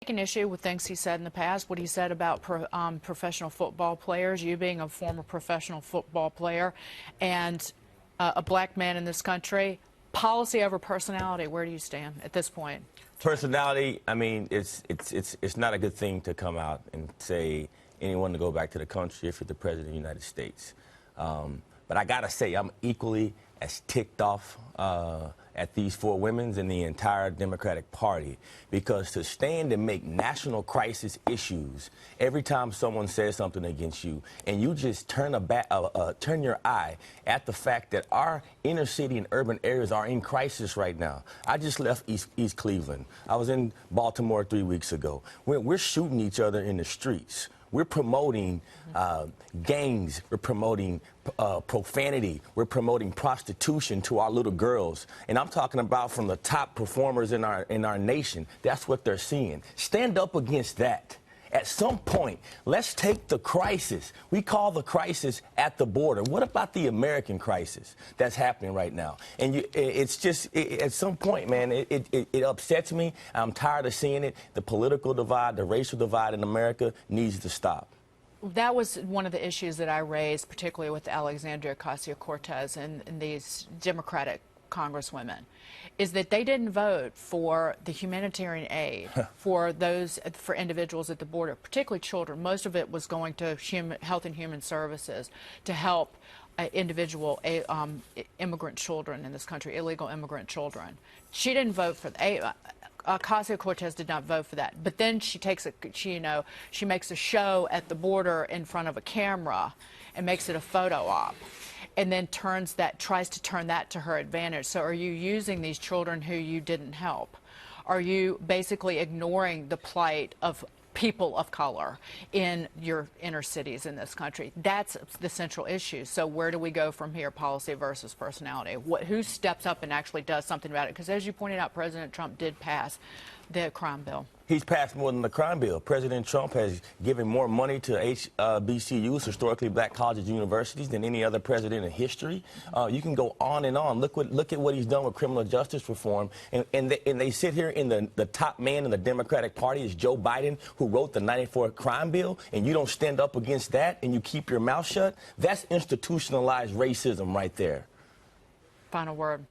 An issue with things he said in the past, what he said about professional football players, you being a former professional football player and a black man in this country, policy over personality, where do you stand at this point? Personality, I mean, it's not a good thing to come out and say anyone to go back to the country if you're the president of the United States. But I gotta say, I'm equally as ticked off at these four women and the entire Democratic Party, because to stand and make national crisis issues every time someone says something against you, and you just turn your eye at the fact that our inner city and urban areas are in crisis right now. I just left East Cleveland. I was in Baltimore 3 weeks ago. We're shooting each other in the streets. We're promoting gangs. We're promoting profanity. We're promoting prostitution to our little girls. And I'm talking about from the top performers in our nation. That's what they're seeing. Stand up against that. At some point, let's take the crisis. We call the crisis at the border. What about the American crisis that's happening right now? And it's just, at some point, man, it upsets me. I'm tired of seeing it. The political divide, the racial divide in America needs to stop. That was one of the issues that I raised, particularly with Alexandria Ocasio-Cortez and these Democratic congresswomen, is that they didn't vote for the humanitarian aid for individuals at the border, particularly children. Most of it was going to Health and Human Services to help individual immigrant children in this country, illegal immigrant children. She didn't vote for Ocasio-Cortez did not vote for that. But then she makes a show at the border in front of a camera and makes it a photo op, and then tries to turn that to her advantage. So are you using these children who you didn't help? Are you basically ignoring the plight of people of color in your inner cities in this country? That's the central issue. So where do we go from here, policy versus personality? Who steps up and actually does something about it? Because as you pointed out, President Trump did pass the crime bill. He's passed more than the crime bill. President Trump has given more money to HBCUs, historically black colleges and universities, than any other president in history. You can go on and on. Look at what he's done with criminal justice reform. And they sit here in the top man in the Democratic Party is Joe Biden, who wrote the '94 crime bill, and you don't stand up against that and you keep your mouth shut. That's institutionalized racism right there. Final word.